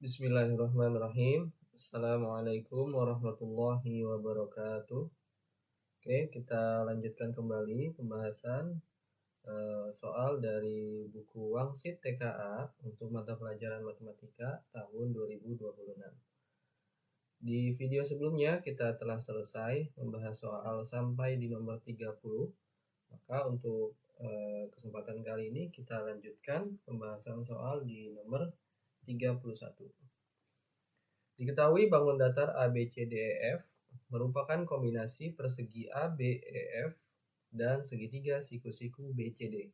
Bismillahirrahmanirrahim. Assalamualaikum warahmatullahi wabarakatuh. Oke, kita lanjutkan kembali pembahasan soal dari buku Wangsit TKA untuk mata pelajaran matematika tahun 2026. Di video sebelumnya kita telah selesai membahas soal sampai di nomor 30. Maka untuk kesempatan kali ini kita lanjutkan pembahasan soal di nomor 31. Diketahui bangun datar ABCDEF merupakan kombinasi persegi ABEF dan segitiga siku-siku BCD.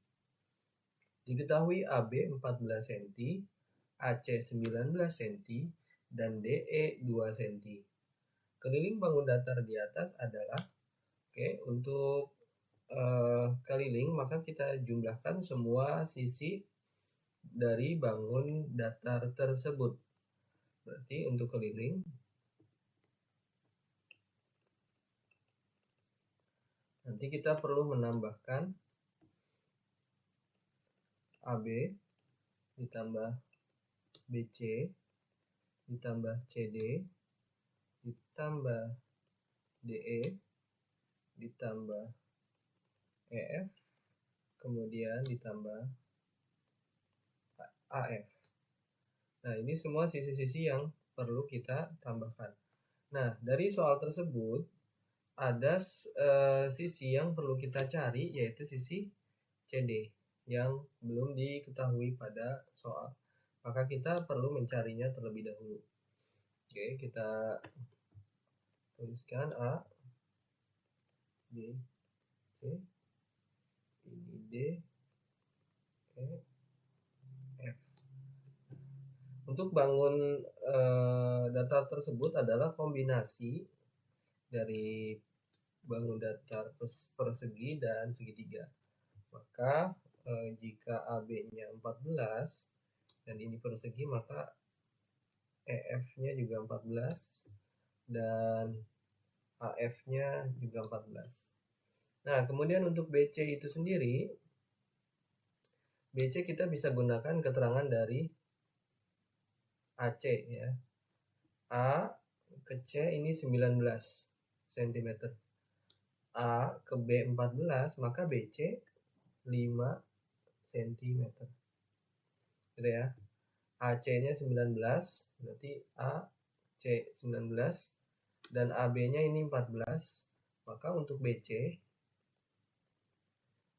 Diketahui AB 14 cm, AC 19 cm, dan DE 2 cm. Keliling bangun datar di atas adalah untuk keliling maka kita jumlahkan semua sisi dari bangun datar tersebut. Berarti untuk keliling nanti kita perlu menambahkan AB ditambah BC ditambah CD ditambah DE ditambah EF kemudian ditambah AF. Nah, ini semua sisi-sisi yang perlu kita tambahkan. Nah, dari soal tersebut ada sisi yang perlu kita cari, yaitu sisi CD yang belum diketahui pada soal. Maka kita perlu mencarinya terlebih dahulu. Oke, kita tuliskan A, B, C, ini D, E, F. Untuk bangun datar tersebut adalah kombinasi dari bangun datar persegi dan segitiga. Maka jika AB-nya 14 dan ini persegi, maka EF-nya juga 14 dan AF-nya juga 14. Nah, kemudian untuk BC itu sendiri, BC kita bisa gunakan keterangan dari AC ya. A ke C ini 19 cm. A ke B 14, maka BC 5 cm. Gitu ya. AC-nya 19, berarti AC 19 dan AB-nya ini 14. Maka untuk BC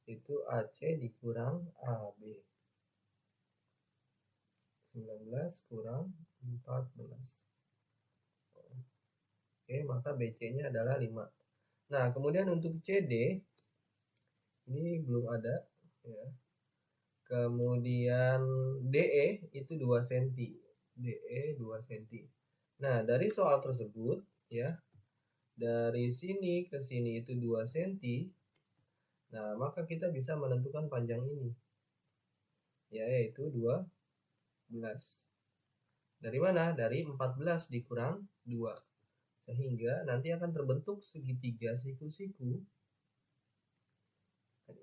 itu AC dikurang AB. 19 kurang 14. Oke, maka BC-nya adalah 5. Nah, kemudian untuk CD ini belum ada ya. Kemudian DE itu 2 cm. DE 2 cm. Nah, dari soal tersebut ya, dari sini ke sini itu 2 cm. Nah, maka kita bisa menentukan panjang ini. Ya, yaitu 12. Dari mana? Dari 14 dikurang 2. Sehingga nanti akan terbentuk segitiga siku-siku.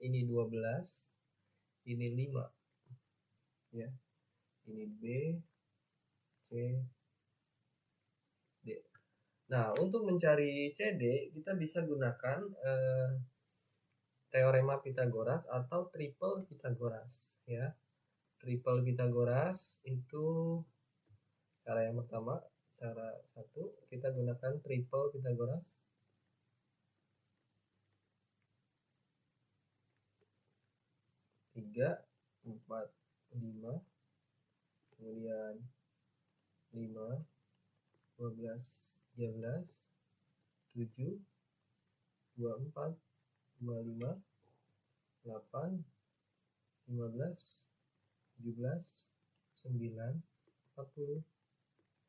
Ini 12, ini 5. Ya. Ini B, C, D. Nah, untuk mencari CD kita bisa gunakan teorema Pythagoras atau triple Pythagoras ya. Triple Pythagoras itu cara yang pertama, cara satu kita gunakan triple Pythagoras. Tiga, 4, 5, kemudian 5, 12, 13, 7, 24, 25, 8, 15, 17, 9, 40,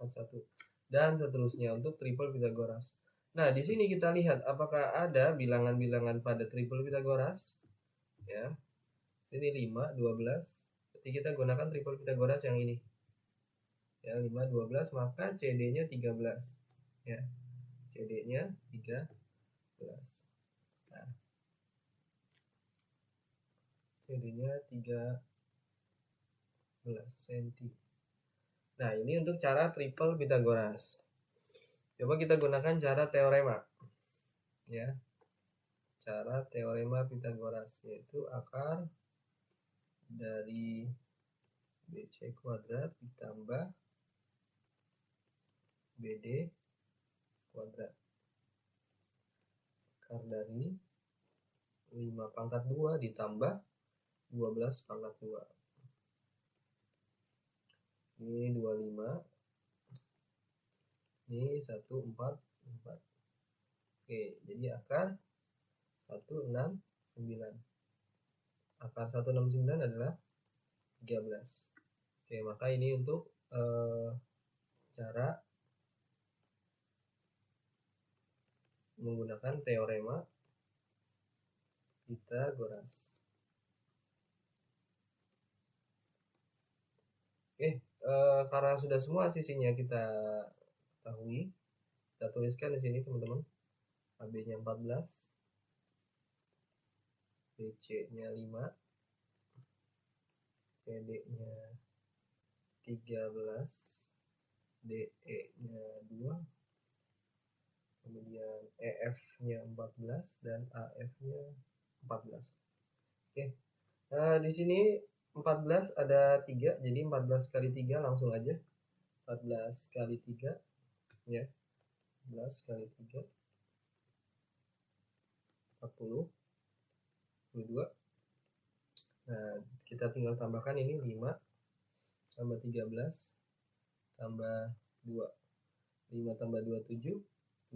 41 dan seterusnya untuk triple Pythagoras. Nah, di sini kita lihat apakah ada bilangan-bilangan pada triple Pythagoras. Ya. Sini 5, 12. Jadi kita gunakan triple Pythagoras yang ini. Ya, 5, 12, maka CD-nya 13. Ya. CD-nya 13. Nah. CD-nya 13 cm. Nah, ini untuk cara triple Pitagoras. Coba kita gunakan cara teorema. Ya. Cara teorema Pitagoras, yaitu akar dari BC kuadrat ditambah BD kuadrat. Akar dari 5 pangkat 2 ditambah 12 pangkat 2. Ini 25. Ini 144. Oke, jadi akar 169. Akar 169 adalah 13. Oke, maka ini untuk cara menggunakan teorema Pitagoras. Oke, karena sudah semua sisinya kita ketahui, kita tuliskan di sini teman-teman. AB-nya 14, BC-nya 5, PD-nya 13, DE-nya 2, kemudian EF-nya 14 dan AF-nya 14. Oke. Di sini 14 ada 3, jadi 14 kali 3 langsung aja. 14 kali 3 ya. 14 kali 3 40 22. Nah, kita tinggal tambahkan ini 5 tambah 13 tambah 2. 5 tambah 2 7.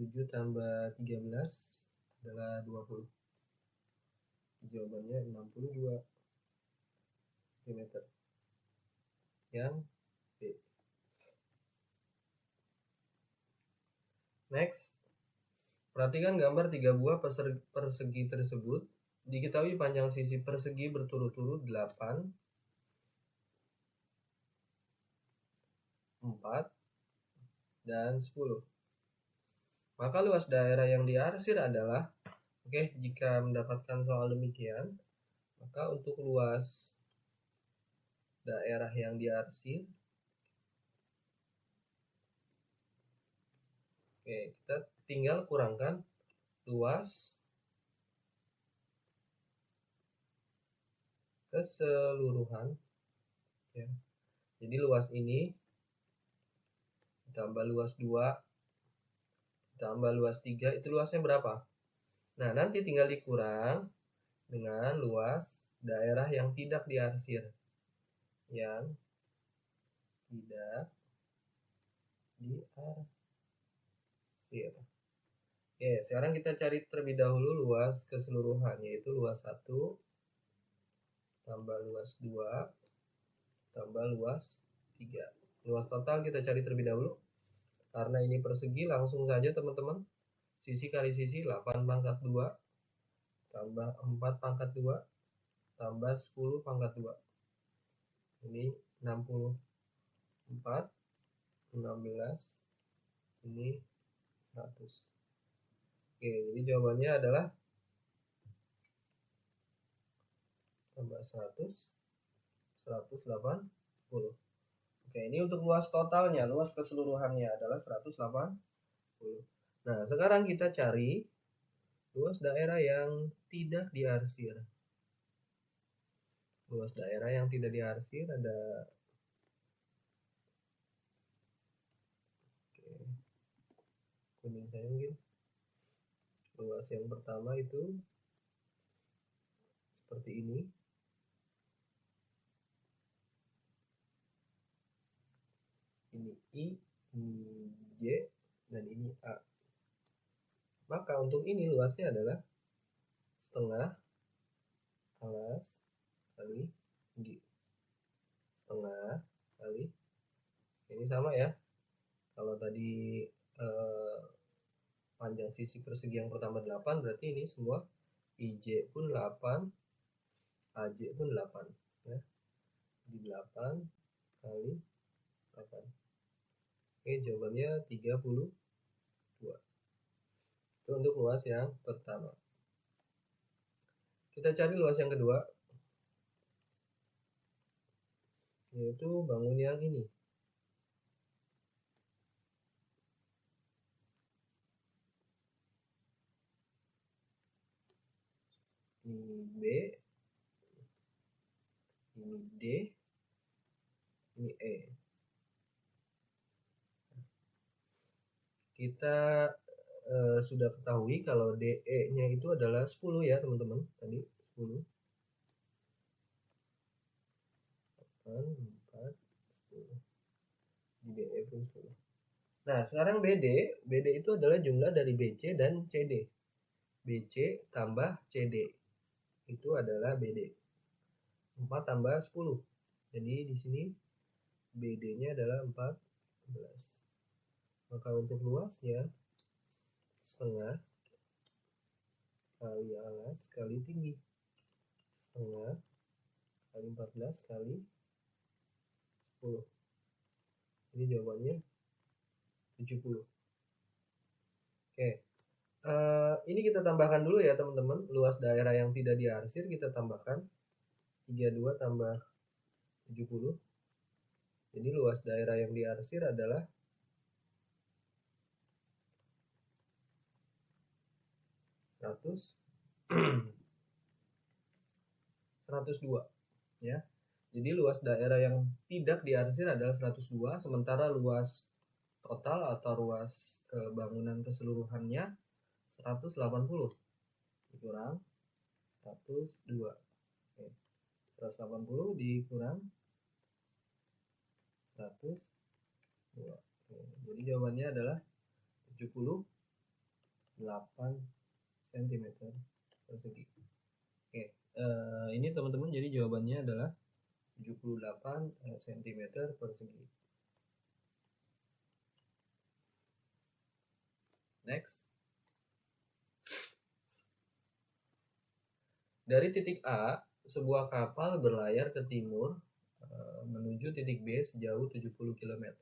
7 tambah 13 adalah 20. Jawabannya 62 cm. Yang B. Next, perhatikan gambar 3 buah persegi tersebut. Diketahui panjang sisi persegi berturut-turut 8, 4, dan 10. Maka luas daerah yang diarsir adalah, jika mendapatkan soal demikian, maka untuk luas daerah yang diarsir, kita tinggal kurangkan luas keseluruhan. Ya. Jadi luas ini ditambah luas 2 ditambah luas 3, itu luasnya berapa? Nah, nanti tinggal dikurang dengan luas daerah yang tidak diarsir. Yang tidak diarsir. Oke, sekarang kita cari terlebih dahulu luas keseluruhan, yaitu luas 1 tambah luas 2 tambah luas 3. Luas total kita cari terlebih dahulu. Karena ini persegi, langsung saja teman-teman. Sisi kali sisi 8 pangkat 2 tambah 4 pangkat 2 tambah 10 pangkat 2. Ini 64, 16, ini 100. Oke, jadi jawabannya adalah tambah 100, 180. Oke, ini untuk luas totalnya, luas keseluruhannya adalah 180. Nah, sekarang kita cari luas daerah yang tidak diarsir. Luas daerah yang tidak diarsir ada, kuning saya mungkin. Luas yang pertama itu seperti ini. Ini I, ini J, dan ini A. Maka untuk ini luasnya adalah setengah alas kali G. Setengah kali, ini sama ya. Kalau tadi panjang sisi persegi yang pertama 8, berarti ini semua IJ pun 8, AJ pun 8 ya. Di 8 kali 8. Oke, jawabannya 32. Itu untuk luas yang pertama. Kita cari luas yang kedua, yaitu bangun yang ini. D, ini E. Kita sudah ketahui kalau DE-nya itu adalah 10 ya teman-teman, tadi 10. 8, 4, 10. Di DE pun 10. Nah, sekarang BD itu adalah jumlah dari BC dan CD. BC tambah CD itu adalah BD. 4 tambah 10. Jadi di sini BD-nya adalah 14. Maka untuk luasnya setengah kali alas kali tinggi. Setengah kali 14 kali 10. Ini jawabannya 70. Oke. Ini kita tambahkan dulu ya teman-teman. Luas daerah yang tidak diarsir kita tambahkan. 32 tambah 70. Jadi luas daerah yang diarsir adalah 102 ya. Jadi luas daerah yang tidak diarsir adalah 102, sementara luas total atau luas bangunan keseluruhannya 180 dikurang 102. Oke. 180 dikurang 102. Oke. Jadi jawabannya adalah 78 cm persegi. Oke. Ini teman-teman, jadi jawabannya adalah 78 cm persegi. Next. Dari titik A, sebuah kapal berlayar ke timur menuju titik B sejauh 70 km.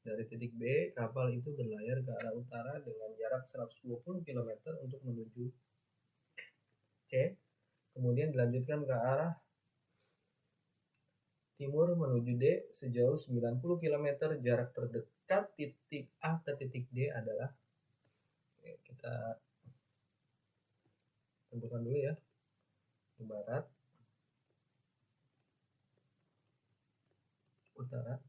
Dari titik B, kapal itu berlayar ke arah utara dengan jarak 120 km untuk menuju C. Kemudian dilanjutkan ke arah timur menuju D sejauh 90 km. Jarak terdekat titik A ke titik D adalah, kita tentukan dulu ya, barat, utara,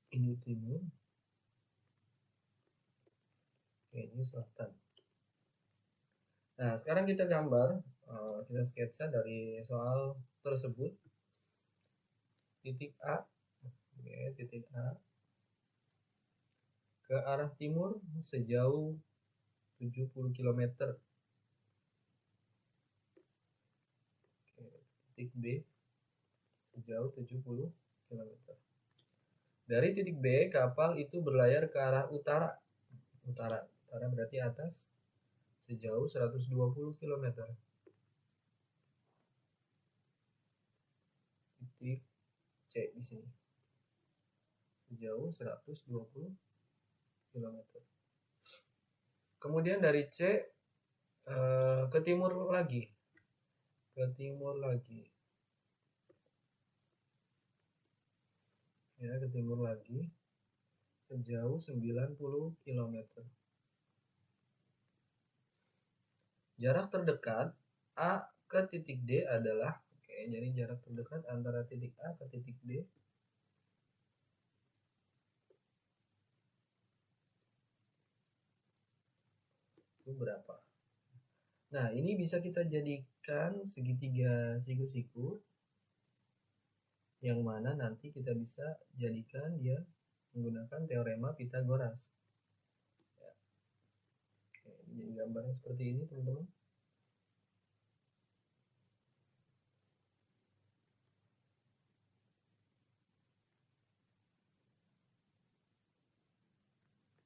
ini timur, ini selatan. Nah, sekarang kita gambar, kita sketsa dari soal tersebut. Titik A, titik A ke arah timur sejauh 70 km. Titik B sejauh 70 km. Dari titik B, kapal itu berlayar ke arah utara. Utara berarti atas, sejauh 120 km. Titik C di sini. Sejauh 120 km. Kemudian dari C ke timur lagi. Ke timur lagi. Ya, ke timur lagi sejauh 90 km. Jarak terdekat A ke titik D adalah, jadi jarak terdekat antara titik A ke titik D itu berapa? Nah, ini bisa kita jadikan segitiga siku-siku, yang mana nanti kita bisa jadikan dia menggunakan teorema Pythagoras. Ya. Oke, jadi gambarnya seperti ini teman-teman.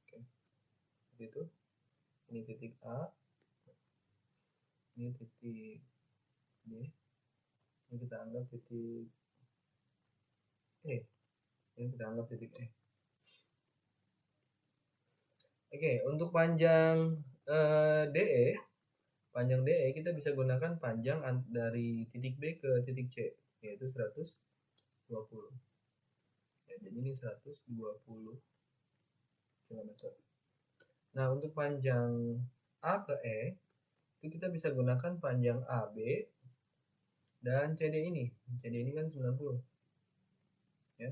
Oke, seperti itu. Ini titik A, ini titik B, ini kita anggap titik E, ini kita anggap titik E. Oke, untuk panjang DE, panjang DE kita bisa gunakan panjang dari titik B ke titik C, yaitu 120. Ya, jadi ini 120 km. Nah, untuk panjang A ke E, itu kita bisa gunakan panjang AB Dan CD ini kan 90 ya.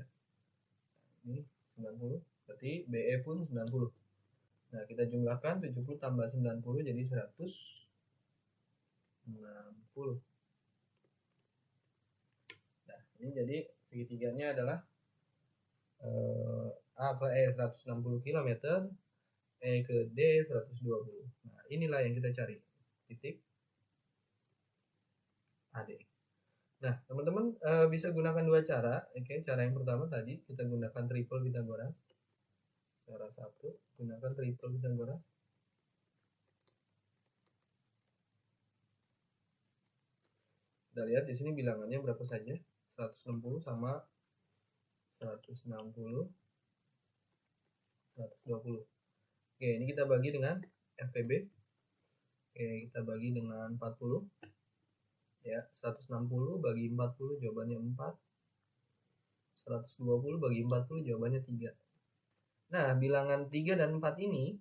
Ini 90, berarti BE pun 90. Nah, kita jumlahkan 70 tambah 90 jadi 160. Nah, ini jadi segitiganya adalah A ke E 160 km, E ke D 120. Nah, inilah yang kita cari, titik AD. Nah, teman-teman bisa gunakan dua cara. Oke, cara yang pertama tadi kita gunakan triple Pythagoras. Cara satu, gunakan triple Pythagoras. Kita lihat di sini bilangannya berapa saja? 160 sama 160, 120. Oke, ini kita bagi dengan FPB. Oke, kita bagi dengan 40. Ya, 160 bagi 40 jawabannya 4. 120 bagi 40 jawabannya 3. Nah, bilangan 3 dan 4 ini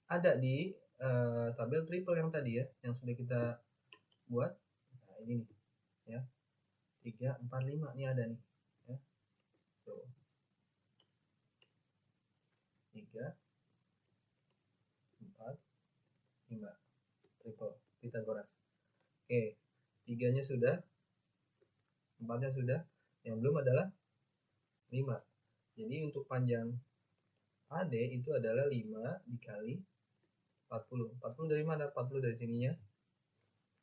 ada di tabel triple yang tadi ya, yang sudah kita buat. Nah, ini nih ya. 3, 4, 5 ini ada nih ya. Tuh. 3, 4, 5 triple Pythagoras. Oke, 3-nya sudah, 4-nya sudah, yang belum adalah 5. Jadi untuk panjang AD itu adalah 5 dikali 40. 40 dari mana? 40 dari sininya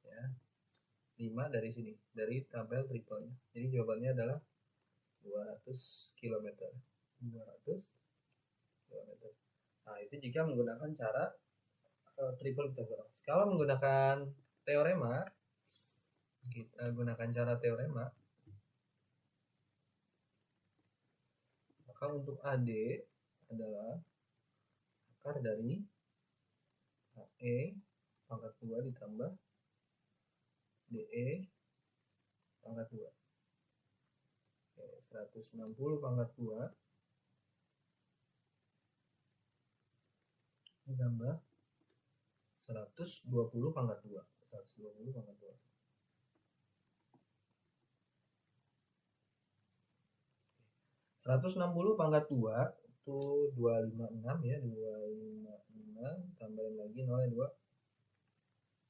ya. 5 dari sini, dari tabel triple-nya. Jadi jawabannya adalah 200 km. 200 km. Nah, itu jika menggunakan cara triple Pythagoras. Kalau menggunakan teorema, kita gunakan cara teorema, maka untuk AD adalah akar dari AE pangkat 2 ditambah DE pangkat 2. Oke, 160 pangkat 2 ditambah 120 pangkat 2. 120 pangkat 2. Seratus 160 pangkat 2 itu 256 ya, 256 tambahin lagi 0,2.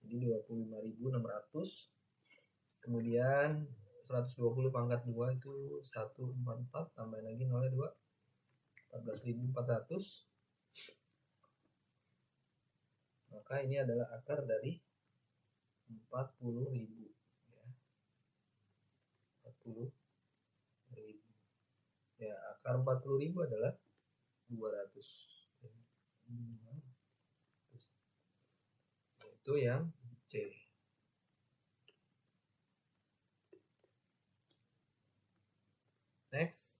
Jadi 25.600. Kemudian 120 pangkat 2 itu 144 tambahin lagi 0,2. 14.400. Maka ini adalah akar dari 40.000 ya. 40.000. Ya, akar 40.000 adalah 200. Itu yang C. Next.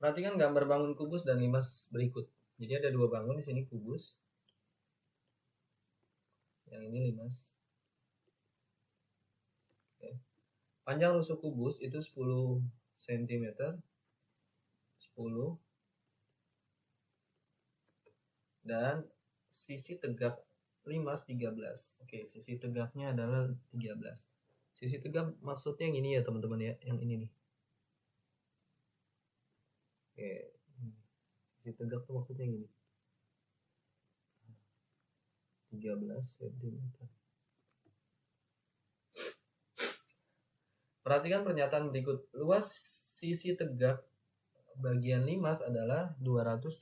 Perhatikan gambar bangun kubus dan limas berikut. Jadi ada dua bangun di sini kubus. Yang ini limas. Oke. Panjang rusuk kubus itu 10 cm. 10. Dan sisi tegak limas 13. Oke, sisi tegaknya adalah 13. Sisi tegak maksudnya yang ini ya teman-teman ya, yang ini nih. Oke, sisi tegak tuh maksudnya yang ini. 13 cm. Perhatikan pernyataan berikut. Luas sisi tegak bagian limas adalah 270.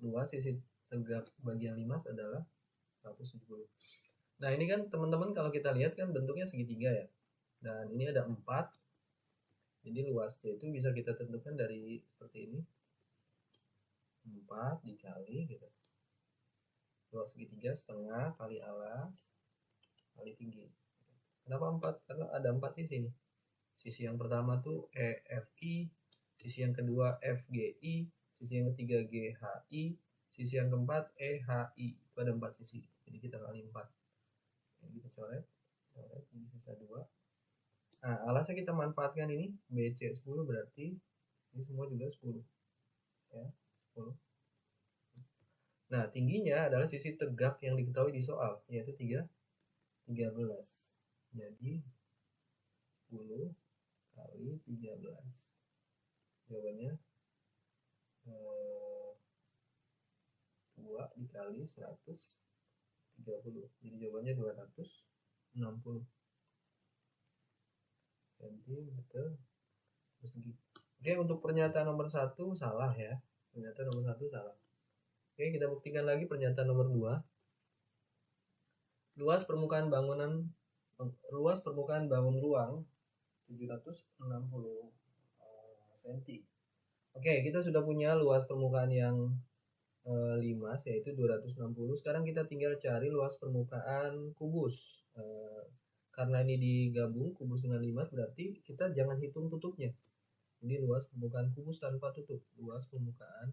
Luas sisi tegak bagian limas adalah 170. Nah, ini kan teman-teman kalau kita lihat kan bentuknya segitiga ya. Dan ini ada 4. Jadi luasnya itu bisa kita tentukan dari seperti ini. 4 dikali gitu. Luas segitiga setengah kali alas kali tinggi. Kenapa 4? Karena ada 4 sisi nih. Sisi yang pertama tuh EFI, sisi yang kedua FGI, sisi yang ketiga GHI, sisi yang keempat EHI. Itu ada 4 sisi. Jadi kita kali 4. Ini kita coret, ini sisa 2. Nah, alasnya kita manfaatkan ini BC 10 berarti ini semua juga 10. Ya, 10. Nah, tingginya adalah sisi tegak yang diketahui di soal, yaitu 13. Jadi 10 kali 13. Jawabannya 2 dikali 130. Jadi jawabannya 260 cm persegi. Oke, untuk pernyataan nomor 1 salah ya. Pernyataan nomor 1 salah. Oke, kita buktikan lagi pernyataan nomor 2. Luas permukaan bangun ruang 760 cm. Oke, kita sudah punya luas permukaan yang 5 yaitu 260. Sekarang kita tinggal cari luas permukaan kubus. Karena ini digabung kubus dengan 5 berarti kita jangan hitung tutupnya. Ini luas permukaan kubus tanpa tutup. Luas permukaan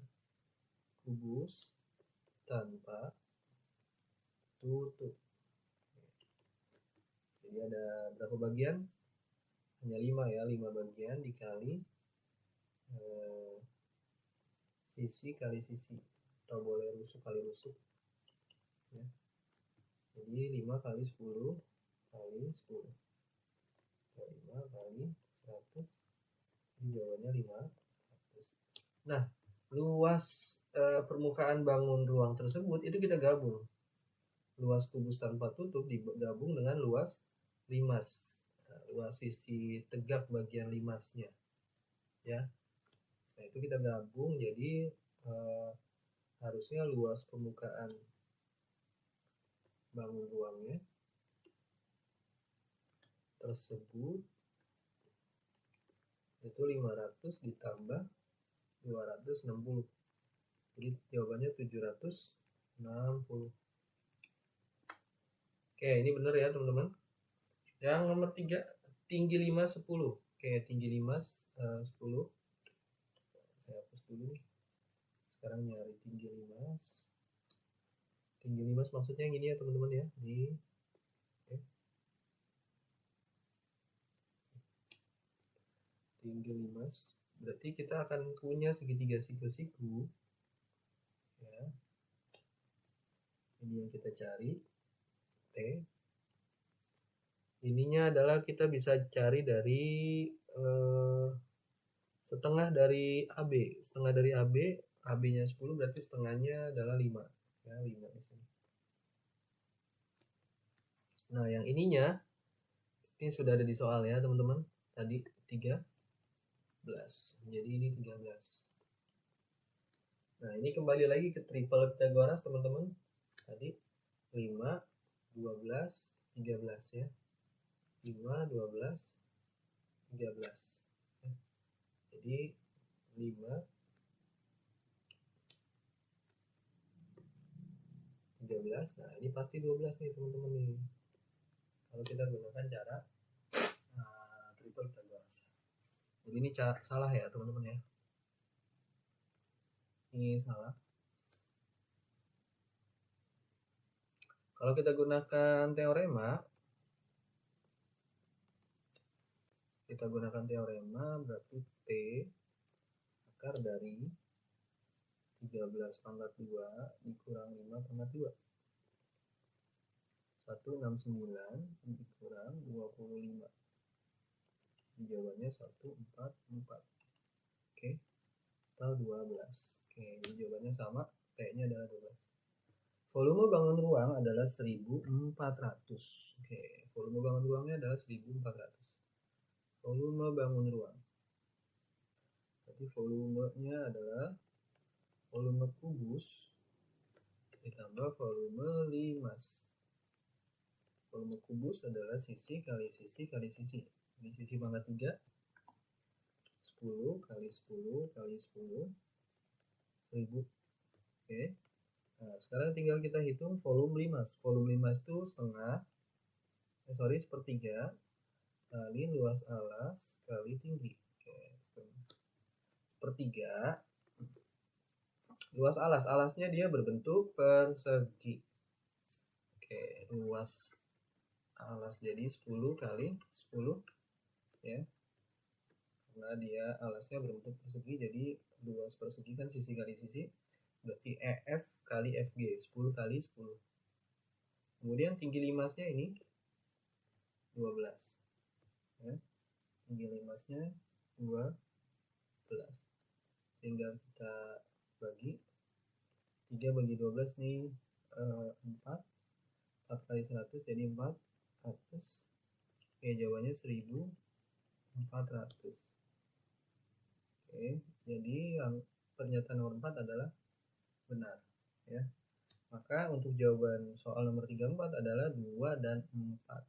kubus tanpa tutup. Jadi ada berapa bagian? Hanya 5 ya, 5 bagian dikali sisi kali sisi, atau boleh rusuk kali rusuk ya. Jadi 5 kali 10 kali 10 5 kali 100. Jadi jawabannya 500. Nah, luas permukaan bangun ruang tersebut itu kita gabung. Luas kubus tanpa tutup digabung dengan luas limas, luas sisi tegak bagian limasnya ya. Nah, itu kita gabung jadi harusnya luas permukaan bangun ruangnya tersebut itu 500 ditambah 260. Jadi jawabannya 760. Oke, ini benar ya teman-teman. Yang nomor 3, tinggi 5 10. Oke, tinggi 5 10. Saya hapus dulu nih. Sekarang nyari tinggi 5. Tinggi 5 maksudnya yang ini ya teman-teman ya. Ini. Oke. Tinggi 5. Berarti kita akan punya segitiga siku-siku. Ya. Ini yang kita cari. T. Ininya adalah kita bisa cari dari setengah dari AB. Setengah dari AB, AB-nya 10 berarti setengahnya adalah 5. Ya, 5 di sini. Nah, yang ininya ini sudah ada di soal ya, teman-teman. Tadi 13. Jadi ini 13. Nah, ini kembali lagi ke triple Pythagoras, teman-teman. Tadi 5, 12, 13 ya. 5, 12, 13. Jadi 5, 13. Nah, ini pasti 12 nih, teman-teman nih. Kalau kita gunakan cara triple Pythagoras. Jadi ini salah ya, teman-teman ya. Ini salah. Kalau kita gunakan teorema, berarti T akar dari 13 pangkat 2 dikurang 5 pangkat 2. 169 dikurang 25. Jawabannya 144. Oke. Atau 12. Oke, ini jawabannya sama. T-nya adalah 12. Volume bangun ruang adalah 1400. Oke, volume bangun ruangnya adalah 1400. Volume bangun ruang. Jadi volumenya adalah volume kubus ditambah volume limas. Volume kubus adalah sisi kali sisi kali sisi. Ini sisi pangkat 3. 10 kali 10 kali 10. 1000. Oke. Nah, sekarang tinggal kita hitung volume limas. Volume limas itu sepertiga kali luas alas kali tinggi. Oke, sepertiga luas alas. Alasnya dia berbentuk persegi. Oke, luas alas jadi 10 kali 10 ya. Karena dia alasnya berbentuk persegi jadi luas persegi kan sisi kali sisi. Berarti EF kali FG, 10 kali 10. Kemudian tinggi limasnya ini 12. Ya. Tinggi limasnya 12. Tinggal kita bagi 3 bagi 12 nih 4 kali 100 jadi 400. Oke, jawabannya 1400. Oke, jadi yang pernyataan nomor 4 adalah benar ya. Maka untuk jawaban soal nomor 34 adalah 2 dan 4.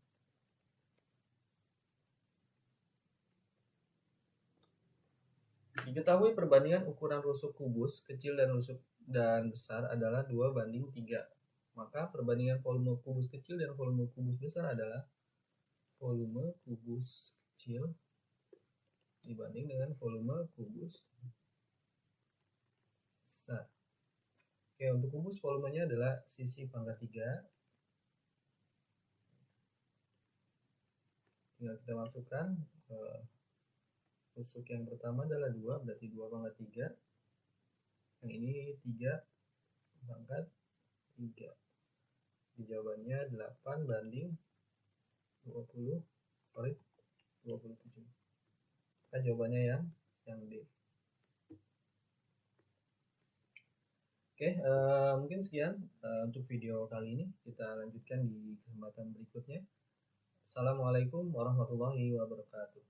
Diketahui perbandingan ukuran rusuk kubus kecil dan rusuk dan besar adalah 2:3. Maka perbandingan volume kubus kecil dan volume kubus besar adalah volume kubus kecil dibanding dengan volume kubus besar. Oke, untuk kubus volumenya adalah sisi pangkat 3. Tinggal kita masukkan rusuk yang pertama adalah 2, berarti 2 pangkat 3. Yang ini 3 pangkat 3. Di jawabannya 8 banding 27. Nah, jawabannya yang D. Oke, mungkin sekian untuk video kali ini. Kita lanjutkan di kesempatan berikutnya. Assalamualaikum warahmatullahi wabarakatuh.